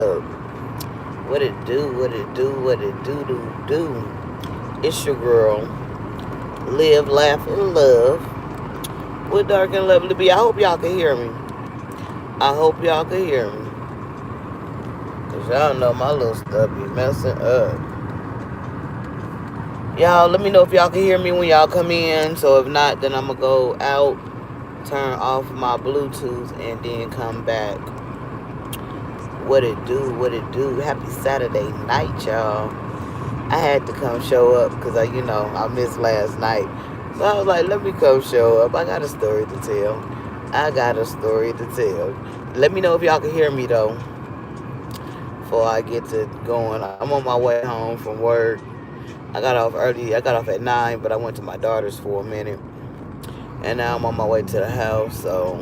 What it do, what it do, what it do. It's your girl, Live, Laugh, and Love with Dark and Lovely B. I hope y'all can hear me. I hope y'all can hear me. Because y'all know my little stuff be messing up. Y'all, let me know if y'all can hear me when y'all come in. So if not, then I'm going to go out, turn off my Bluetooth, and then come back. What it do, what it do. Happy Saturday night, y'all. I had to come show up because I missed last night. So I was like, let me come show up. I got a story to tell. I got a story to tell. Let me know if y'all can hear me though before I get to going. I'm on my way home from work. I got off early. I got off at 9, but I went to my daughter's for a minute. And now I'm on my way to the house. So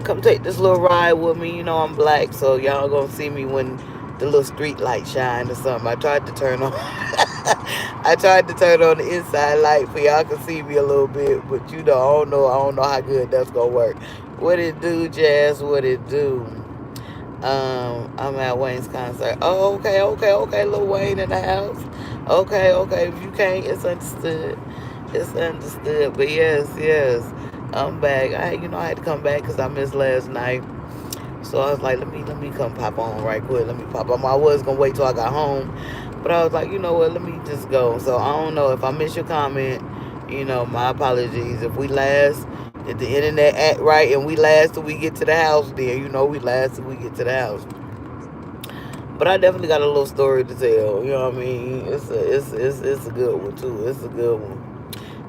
come take this little ride with me. You know I'm black, so y'all gonna see me when the little street light shine or something. I tried to turn on I tried to turn on the inside light for y'all can see me a little bit, but I don't know how good that's gonna work. What it do, Jazz? What it do? I'm at Wayne's concert. Oh, okay. Lil Wayne in the house. Okay. If you can't, it's understood. It's understood. But yes, I'm back. I had to come back because I missed last night. So I was like, let me come pop on right quick. Let me pop on. I was gonna wait till I got home, but I was like, you know what? Let me just go. So I don't know if I missed your comment. My apologies. If we last, if the internet act right and we last till we get to the house, then we last till we get to the house. But I definitely got a little story to tell. You know what I mean? It's a good one too. It's a good one.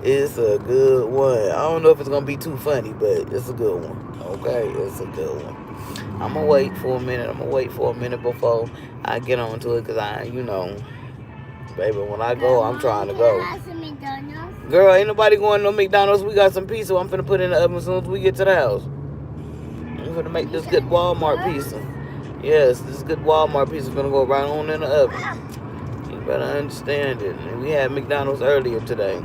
It's a good one. I don't know if it's gonna be too funny, but it's a good one. Okay, it's a good one. I'm gonna wait for a minute. I'm gonna wait for a minute before I get on to it, cause baby, when I go, I'm trying to go. Girl, ain't nobody going to no McDonald's. We got some pizza. I'm finna put in the oven as soon as we get to the house. I'm finna make this good Walmart pizza. Yes, this good Walmart pizza finna go right on in the oven. You better understand it. And we had McDonald's earlier today.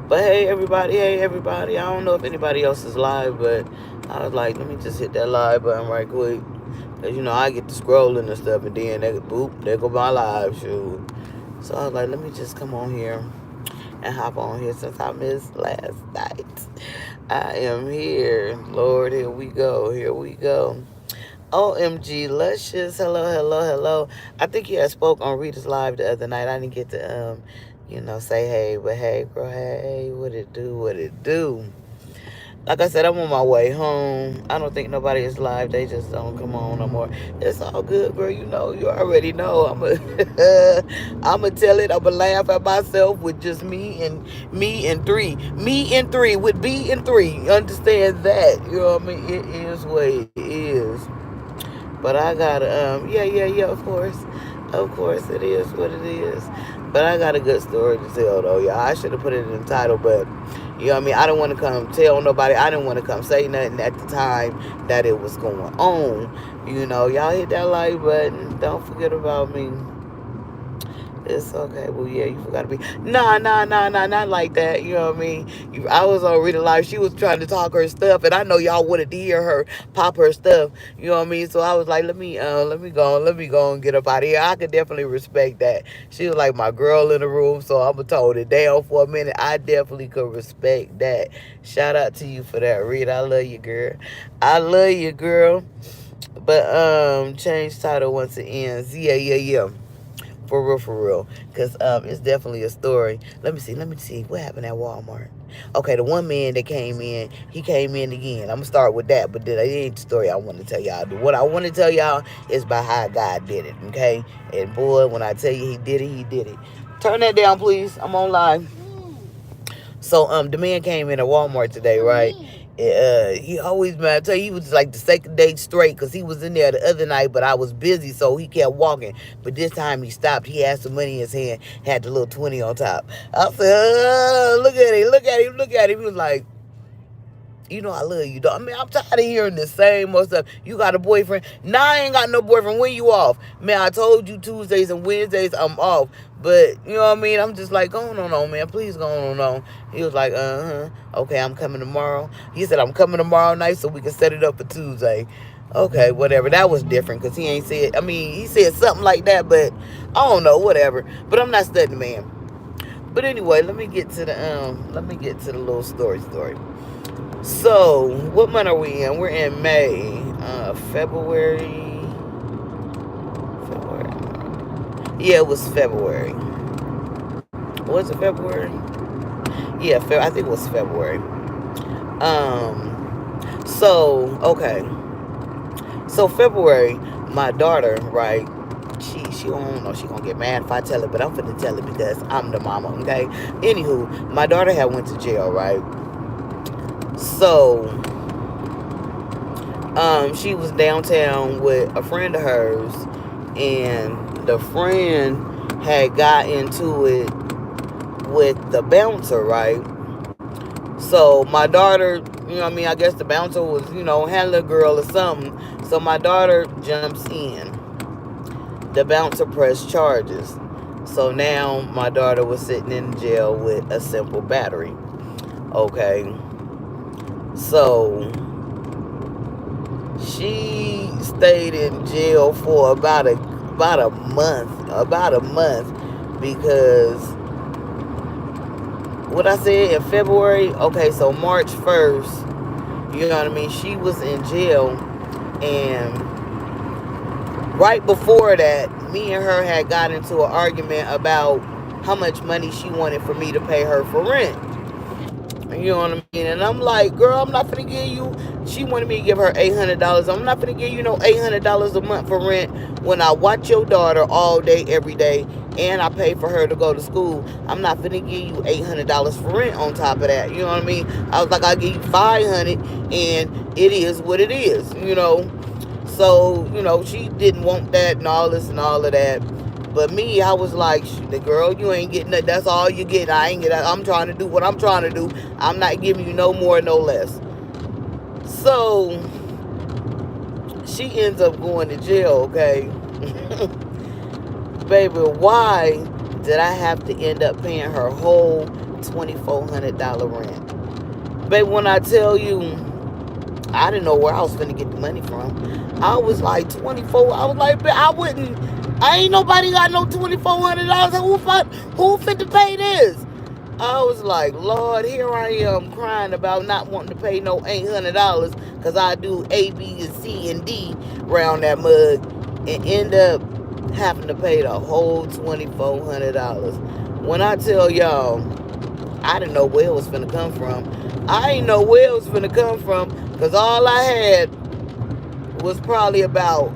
But hey everybody. I don't know if anybody else is live, but I was like, let me just hit that live button right quick. Cause I get to scrolling and stuff, and then there go my live shoot. So I was like, let me just come on here and hop on here since I missed last night. I am here. Lord, here we go. OMG, Luscious. Hello. I think you had spoke on Rita's live the other night. I didn't get to, say hey, but hey, girl, hey, what it do? Like I said, I'm on my way home. I don't think nobody is live. They just don't come on no more. It's all good, girl. You already know. I'ma tell it. I'ma laugh at myself with just me and three. Me and three with B and three. Understand that? You know what I mean? It is what it is. But I gotta, yeah, of course. Of course, it is what it is. But I got a good story to tell, though. Yeah, I should have put it in the title, but you know what I mean? I didn't want to come tell nobody. I didn't want to come say nothing at the time that it was going on. Y'all hit that like button. Don't forget about me. It's okay. Well, yeah, you forgot to be. Nah, not like that. You know what I mean? I was on Rita Live. She was trying to talk her stuff, and I know y'all wanted to hear her pop her stuff. You know what I mean? So I was like, let me go and get up out of here. I could definitely respect that. She was like my girl in the room, so I'm gonna hold it down for a minute. I definitely could respect that. Shout out to you for that, Rita. I love you, girl. I love you, girl. But change title once it ends. Yeah. For real. Because it's definitely a story. Let me see. What happened at Walmart? Okay, the one man that came in, he came in again. I'm going to start with that, but that ain't the story I want to tell y'all. What I want to tell y'all is about how God did it, okay? And boy, when I tell you he did it. Turn that down, please. I'm on live. So the man came in at Walmart today, right? He always, man, I tell you, he was like the second day straight because he was in there the other night, but I was busy, so he kept walking. But this time he stopped. He had some money in his hand, had the little 20 on top. I said, look at him. He was like, You know I love you, dog. I mean, I'm tired of hearing the same old stuff. You got a boyfriend? Nah, I ain't got no boyfriend. When you off? Man, I told you Tuesdays and Wednesdays I'm off. But, you know what I mean? I'm just like, go on, man. Please go on. He was like, okay, I'm coming tomorrow. He said, I'm coming tomorrow night so we can set it up for Tuesday. Okay, whatever. That was different because he ain't said, I mean, he said something like that, but I don't know, whatever. But I'm not studying the man. But anyway, let me get to the little story. So, what month are we in? We're in May. February. Yeah, it was February. Was it February? Yeah, I think it was February. So, okay. So, February, my daughter, right? She don't know, she gonna get mad if I tell it, but I'm finna tell it because I'm the mama, okay? Anywho, my daughter had went to jail, right? So, she was downtown with a friend of hers, and the friend had got into it with the bouncer, right? So my daughter, you know what I mean, I guess the bouncer was, handling a girl or something. So my daughter jumps in. The bouncer pressed charges. So now my daughter was sitting in jail with a simple battery. Okay. So she stayed in jail for about a month because what I said in February, okay, so March 1st, you know what I mean, she was in jail, and right before that, me and her had got into an argument about how much money she wanted for me to pay her for rent. You know what I mean? And I'm like, girl, I'm not finna give you. She wanted me to give her $800. I'm not finna give you no $800 a month for rent when I watch your daughter all day, every day, and I pay for her to go to school. I'm not finna give you $800 for rent on top of that. You know what I mean? I was like, I'll give you $500, and it is what it is. So, she didn't want that and all this and all of that. But me, I was like, the girl, you ain't getting that. That's all you get. I ain't get that. I'm trying to do what I'm trying to do. I'm not giving you no more, no less. So, she ends up going to jail, okay? Baby, why did I have to end up paying her whole $2,400 rent? Baby, when I tell you, I didn't know where I was going to get the money from. I was like, 24. I was like, I ain't nobody got no $2,400. Who fit to pay this? I was like, Lord, here I am crying about not wanting to pay no $800 because I do A, B, and C, and D around that mug and end up having to pay the whole $2,400. When I tell y'all, I didn't know where it was finna come from. I ain't know where it was finna come from because all I had was probably about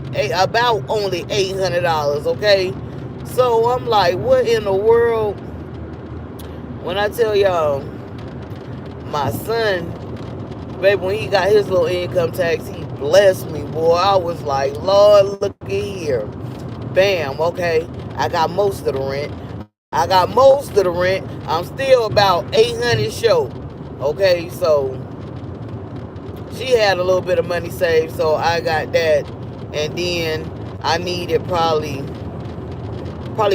only $800, okay? So I'm like, what in the world? When I tell y'all, my son, baby, when he got his little income tax, he blessed me, boy. I was like, Lord, look at here. Bam, okay. I got most of the rent. I'm still about 800 short. Okay, so she had a little bit of money saved, so I got that. And then I needed probably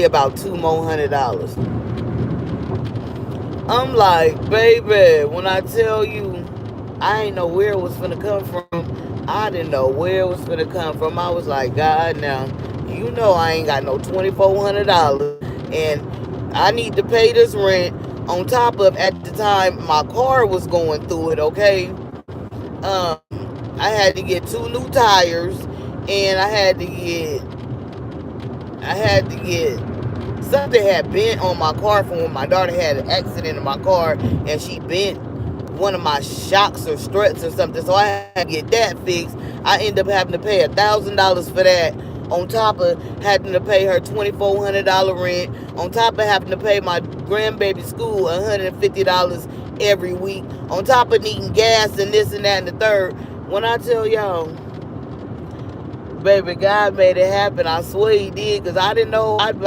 about $2 more $100. I'm like, baby, when I tell you, I ain't know where it was finna come from. I didn't know where it was finna come from. I was like, God, now, you know I ain't got no $2,400. And I need to pay this rent on top of, at the time, my car was going through it, okay? I had to get 2 new tires, and I had to get something had bent on my car from when my daughter had an accident in my car, and she bent one of my shocks or struts or something, so I had to get that fixed. I ended up having to pay $1,000 for that, on top of having to pay her $2,400 rent, on top of having to pay my grandbaby school $150 every week, on top of needing gas and this and that and the third. When I tell y'all, baby, God made it happen. I swear he did, because I didn't know. I'm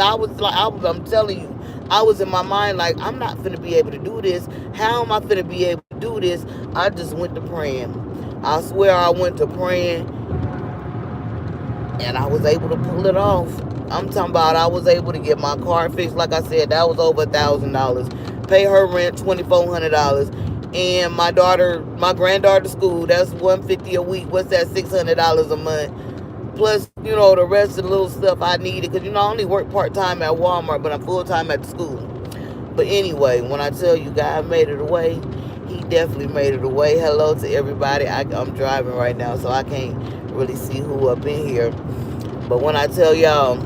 telling you, I was in my mind like, I'm not finna be able to do this. How am I finna be able do this. I just went to praying. I swear I went to praying, and I was able to pull it off. I'm talking about I was able to get my car fixed. Like I said, that was over $1,000. Pay her rent $2,400, and my granddaughter school. That's $150 a week. What's that? $600 a month. Plus, the rest of the little stuff I needed. Because, I only work part-time at Walmart, but I'm full-time at the school. But anyway, when I tell you God made it away, he definitely made it away. Hello to everybody. I'm driving right now, so I can't really see who up in here. But when I tell y'all,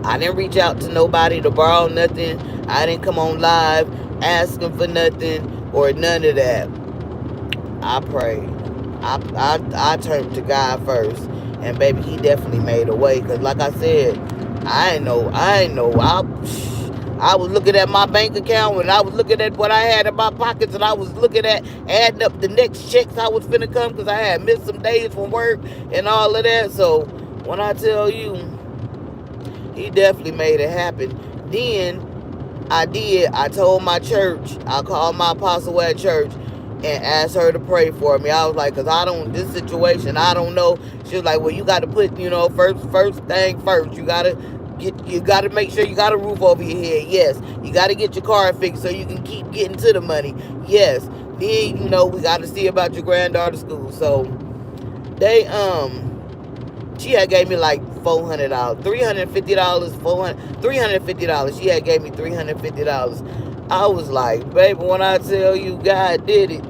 I didn't reach out to nobody to borrow nothing. I didn't come on live asking for nothing or none of that. I prayed. I turned to God first. And baby, he definitely made a way. Because like I said, I ain't know. I was looking at my bank account, and I was looking at what I had in my pockets, and I was looking at adding up the next checks I was finna come, because I had missed some days from work and all of that. So when I tell you, he definitely made it happen. Then I told my church, I called my apostle at church and asked her to pray for me. I was like, because this situation, I don't know. She was like, well, you got to put, first thing first. You got to make sure you got a roof over your head. Yes. You got to get your car fixed so you can keep getting to the money. Yes. Then, we got to see about your granddaughter's school. So they, she had gave me like $400, $350, $350. She had gave me $350. I was like, baby, when I tell you God did it,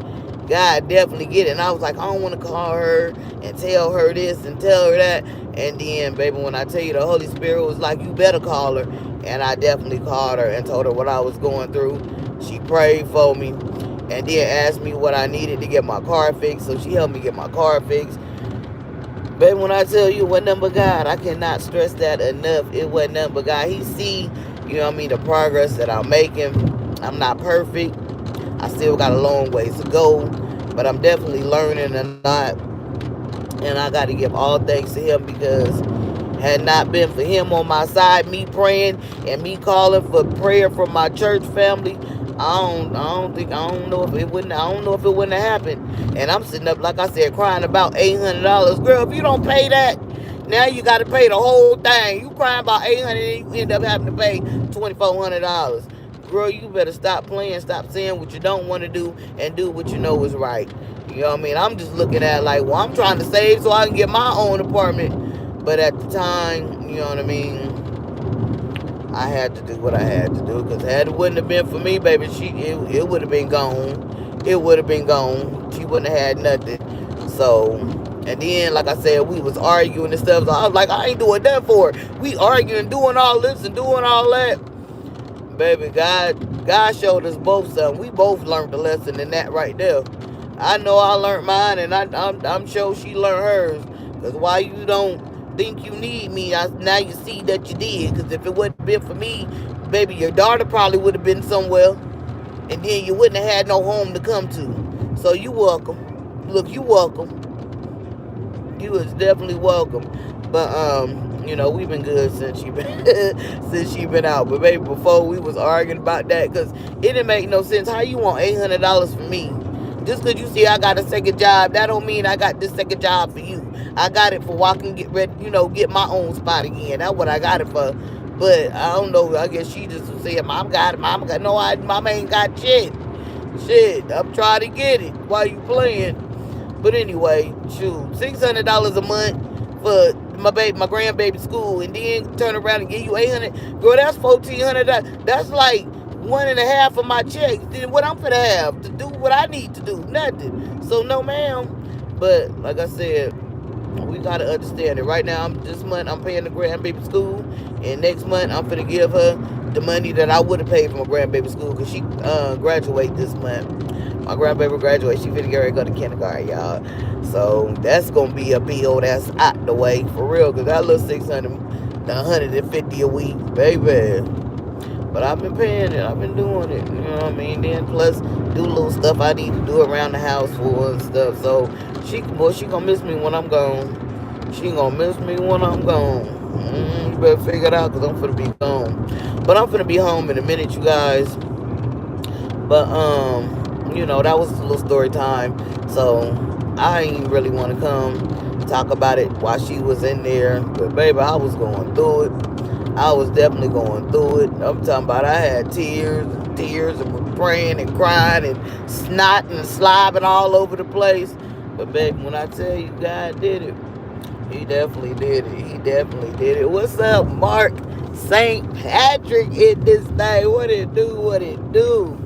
God definitely get it. And I was like, I don't want to call her and tell her this and tell her that. And then, baby, when I tell you, the Holy Spirit was like, you better call her. And I definitely called her and told her what I was going through. She prayed for me and then asked me what I needed to get my car fixed. So she helped me get my car fixed. Baby, when I tell you, it wasn't nothing but God. I cannot stress that enough. It wasn't nothing but God. He see, the progress that I'm making. I'm not perfect. I still got a long ways to go. But I'm definitely learning a lot. And I got to give all thanks to him, because had not been for him on my side, me praying and me calling for prayer from my church family, I don't know if it wouldn't have happened. And I'm sitting up, like I said, crying about $800. Girl, if you don't pay that, now you got to pay the whole thing. You crying about $800 and you end up having to pay $2,400. Girl, you better stop playing, stop saying what you don't want to do, and do what you know is right. You know what I mean? I'm just looking at it like, well, I'm trying to save so I can get my own apartment. But at the time, you know what I mean, I had to do what I had to do, because had it wouldn't have been for me, baby, it would have been gone. It would have been gone. She wouldn't have had nothing. So, and then, like I said, we was arguing and stuff. So I was like, I ain't doing that for it. We arguing, doing all this and doing all that. Baby, God showed us both something. We both learned the lesson in that right there. I know I learned mine, and I'm sure she learned hers. Because why you don't think you need me, now you see that you did. Because if it wouldn't been for me, baby, your daughter probably would have been somewhere, and then you wouldn't have had no home to come to. So you welcome. Look, you welcome. You is definitely welcome. But we've been good since she been out. But baby, before we was arguing about that, because it didn't make no sense. How you want $800 from me? Just because you see I got a second job, that don't mean I got this second job for you. I got it for walking, get ready, get my own spot again. That's what I got it for. But I don't know. I guess she just was saying, Mom got it. Mama got no. Mama ain't got shit. Shit, I'm trying to get it while you playing. But anyway, shoot, $600 a month for my grandbaby school, and then turn around and give you $800. Girl, that's $1,400. That's like 1.5 of my check. Then what I'm gonna have to do what I need to do? Nothing. So no, ma'am. But like I said, we gotta understand it. Right now, this month I'm paying the grandbaby school, and next month I'm gonna give her the money that I would have paid for my grandbaby school, because she graduate this month. My grandbaby graduate. She finna get ready to go to kindergarten, y'all. So that's gonna be a bill that's out the way for real, because that little $150 a week, baby. But I've been paying it. I've been doing it. You know what I mean? Then plus do little stuff I need to do around the house for and stuff. So she gonna miss me when I'm gone. She gonna miss me when I'm gone. You better figure it out, because I'm finna be gone. But I'm finna be home in a minute, you guys. But you know, that was a little story time. So I ain't really want to come talk about it while she was in there. But baby, I was going through it. I was definitely going through it. I'm talking about I had tears, and was praying and crying and snotting and slobbing all over the place. But baby, when I tell you God did it, he definitely did it. He definitely did it. What's up, Mark St. Patrick in this day? What it do? What it do?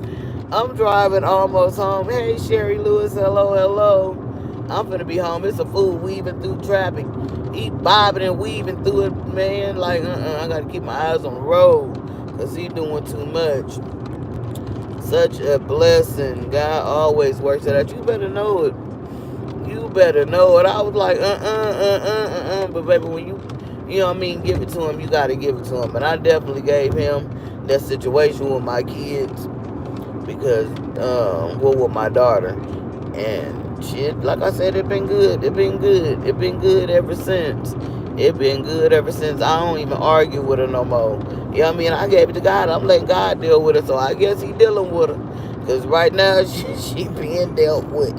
I'm driving almost home. Hey, Sherry Lewis. Hello, hello. I'm finna be home. It's a fool weaving through traffic. He bobbing and weaving through it, man. Like, I gotta keep my eyes on the road because he doing too much. Such a blessing. God always works it out. You better know it. You better know it. I was like, But baby, when you know what I mean, give it to him, you got to give it to him. And I definitely gave him that situation with my kids because, with my daughter. And shit, like I said, it been good. It been good. It been good ever since. It been good ever since. I don't even argue with her no more. You know what I mean? I gave it to God. I'm letting God deal with her. So I guess he dealing with her. Because right now, she being dealt with.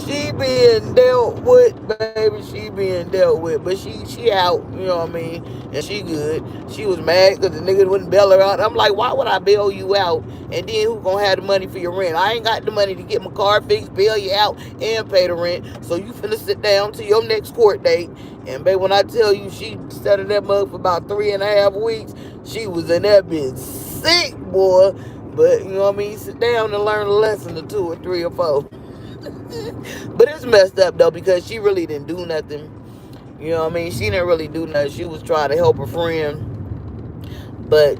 She being dealt with, baby. She being dealt with. But she out, you know what I mean? And she good. She was mad because the nigga wouldn't bail her out. I'm like, why would I bail you out? And then who gonna have the money for your rent? I ain't got the money to get my car fixed, bail you out, and pay the rent. So you finna sit down to your next court date. And baby, when I tell you she sat in that mug for about 3.5 weeks, she was in that bitch sick, boy. But you know what I mean? Sit down and learn a lesson or 2 or 3 or 4. But it's messed up though because she really didn't do nothing. You know what I mean? She didn't really do nothing. She was trying to help her friend, but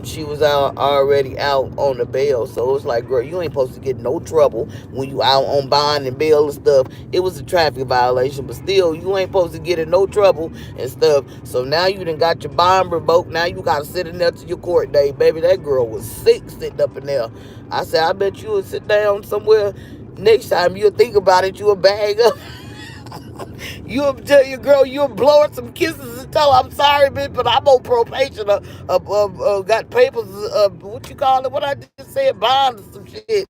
she was already out on the bail. So it's like, girl, you ain't supposed to get no trouble when you out on bond and bail and stuff. It was a traffic violation, but still, you ain't supposed to get in no trouble and stuff. So now you done got your bond revoked. Now you got to sit in there to your court date, baby. That girl was sick sitting up in there. I said, I bet you would sit down somewhere. Next time you'll think about it, you'll bag up. You'll tell your girl you'll blow her some kisses and tell her, I'm sorry, bitch, but I'm on probation. Got papers, what you call it? What I just said, bond or some shit.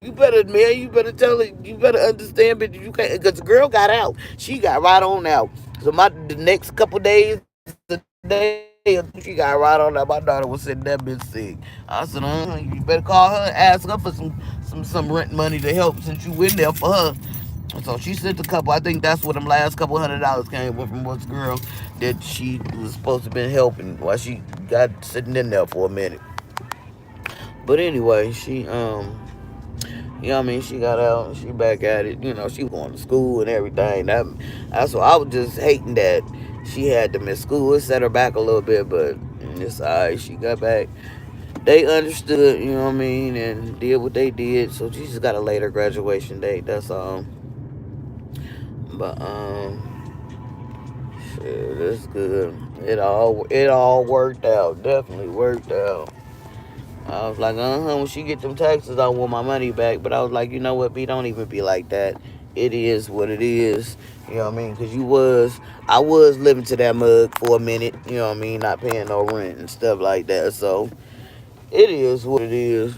You better, man, you better tell her, you better understand, bitch, you can't, because the girl got out. She got right on out. So the next couple days, the day, she got right on out. My daughter was sitting that bitch sick. I said, you better call her and ask her for some rent money to help since you in there for her. So she sent a couple. I think that's where them last couple $100 came from this girl that she was supposed to been helping while she got sitting in there for a minute. But anyway, she you know what I mean, she got out and she back at it. You know, she was going to school and everything. That's why I was just hating that she had to miss school. It set her back a little bit, but it's alright. She got back. They understood, you know what I mean, and did what they did. So she just got a later graduation date. That's all. But shit, that's good. It all worked out. Definitely worked out. I was like, when she get them taxes, I want my money back. But I was like, you know what, B, don't even be like that. It is what it is. You know what I mean? Because I was living to that mug for a minute. You know what I mean? Not paying no rent and stuff like that. So it is what it is.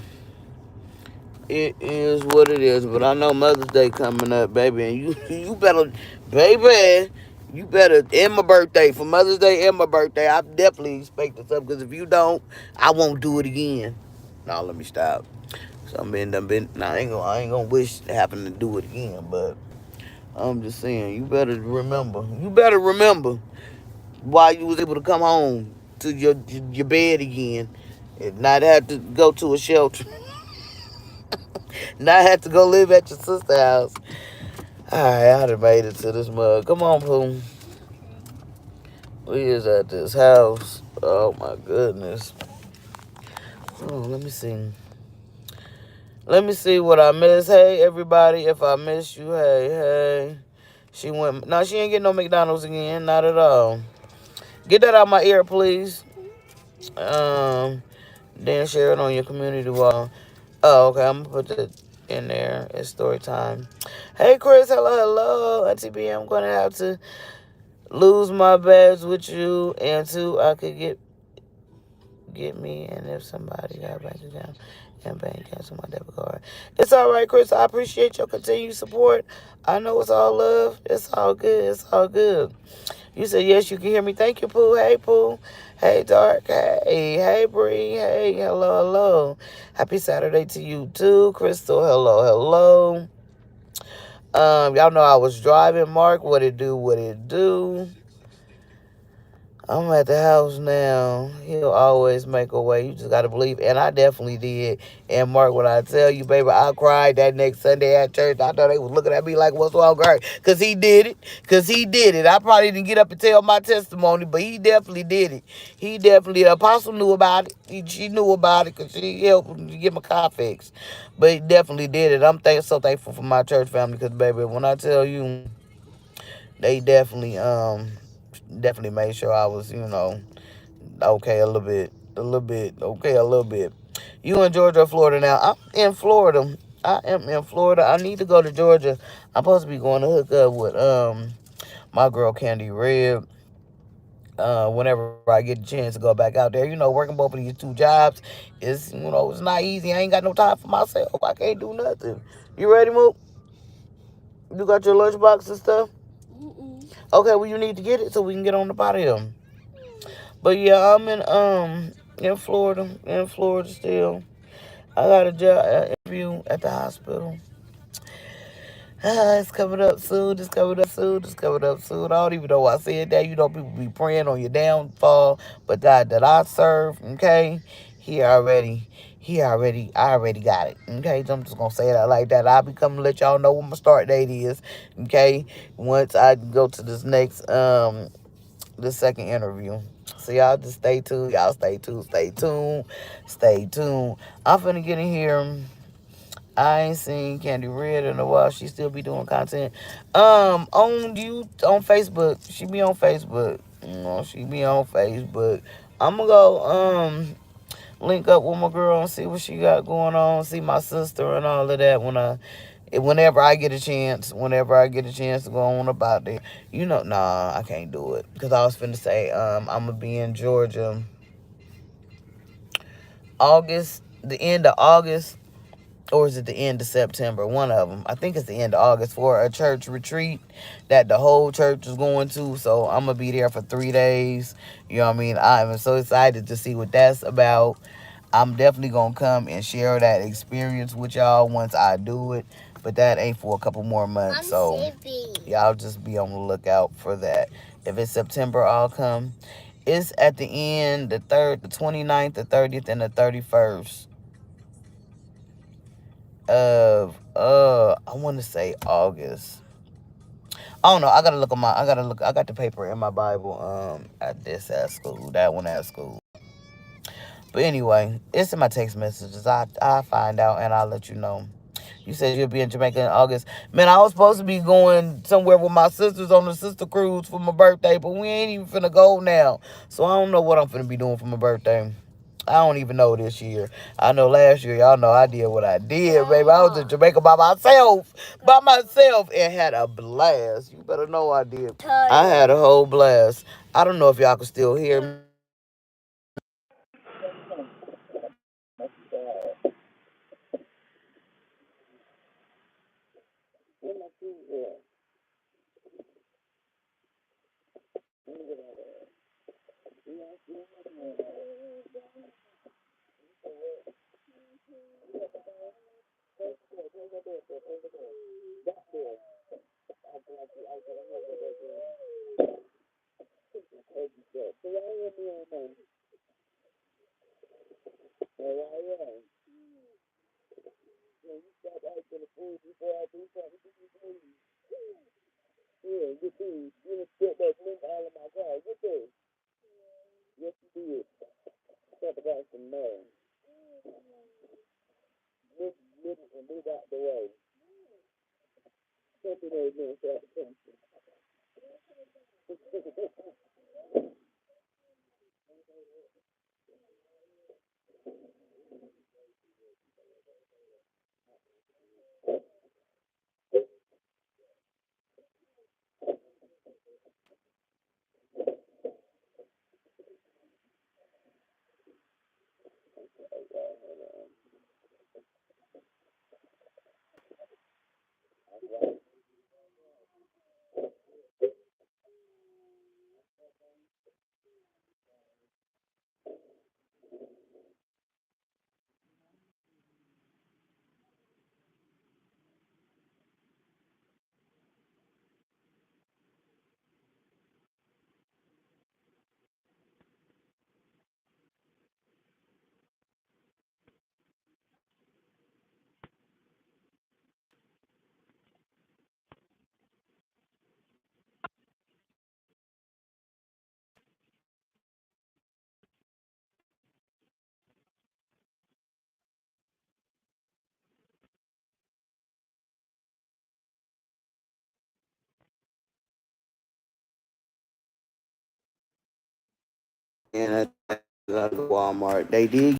It is what it is. But I know Mother's Day coming up, baby, and you better, baby. You better, and my birthday, for Mother's Day and my birthday, I definitely expect this up, because if you don't, I won't do it again. No, let me stop. So I ain't gonna wish to happen to do it again, but I'm just saying, you better remember why you was able to come home to your bed again and not have to go to a shelter, not have to go live at your sister's house. Alright, I done made it to this mug. Come on, Pooh. We is at this house. Oh my goodness. Oh, let me see. Let me see what I missed. Hey, everybody, if I missed you, hey. She went, no, she ain't getting no McDonald's again. Not at all. Get that out my ear, please. Then share it on your community wall. Oh, okay, I'm going to put that in there. It's story time. Hey, Chris, hello. Auntie B, I'm going to have to lose my badge with you, and 2, I could get me, and if somebody got back again. And bank cancel my debit card. It's all right, Chris. I appreciate your continued support. I know it's all love. It's all good. It's all good. You said yes, you can hear me. Thank you, Pooh. Hey, Pooh. Hey, Dark. Hey, Bree. Hey, hello. Happy Saturday to you too, Crystal. Hello. Y'all know I was driving. Mark, what it do? What it do? I'm at the house now. He'll always make a way. You just gotta believe. And I definitely did. And Mark, when I tell you, baby, I cried that next Sunday at church. I thought they was looking at me like, what's wrong, girl? Because he did it. I probably didn't get up and tell my testimony, but he definitely did it. The apostle knew about it. She knew about it because she helped me get my car fixed. But he definitely did it. I'm so thankful for my church family because, baby, when I tell you, they definitely made sure I was, okay a little bit. You in Georgia or Florida now? I'm in Florida. I am in Florida. I need to go to Georgia. I'm supposed to be going to hook up with my girl Candy Red. Whenever I get a chance to go back out there, working both of these two jobs it's not easy. I ain't got no time for myself. I can't do nothing. You ready, Mook? You got your lunchbox and stuff? Okay, well you need to get it so we can get on the body of them. But yeah, I'm in Florida. In Florida still. I got a job interview at the hospital. It's coming up soon. It's coming up soon. I don't even know why I said that. People be praying on your downfall, but God that I serve, okay, I already got it. Okay, so I'm just gonna say that like that. I'll be coming to let y'all know what my start date is. Okay, once I go to this next the second interview. So y'all just stay tuned. Y'all stay tuned. I'm finna get in here. I ain't seen Candy Red in a while. She still be doing content. On Facebook. She be on Facebook. She be on Facebook. I'ma go link up with my girl and see what she got going on. See my sister and all of that whenever I get a chance. Whenever I get a chance to go on about there. Nah, I can't do it. Because I was finna say, I'ma be in Georgia the end of August. Or is it the end of September? One of them. I think it's the end of August for a church retreat that the whole church is going to. So I'm going to be there for 3 days. You know what I mean? I'm so excited to see what that's about. I'm definitely going to come and share that experience with y'all once I do it. But that ain't for a couple more months. So y'all just be on the lookout for that. If it's September, I'll come. It's at the end, the 29th, the 30th, and the 31st. I want to say August. I don't know. I got the paper in my Bible at this at school, that one at school. But anyway, it's in my text messages. I find out and I'll let you know. You said you'll be in Jamaica in August. Man, I was supposed to be going somewhere with my sisters on the sister cruise for my birthday, but we ain't even finna go now. So I don't know what I'm finna be doing for my birthday. I don't even know this year. I know last year, y'all know I did what I did, baby. I was in Jamaica by myself, and had a blast. You better know I did. I had a whole blast. I don't know if y'all can still hear me. And I Walmart. They did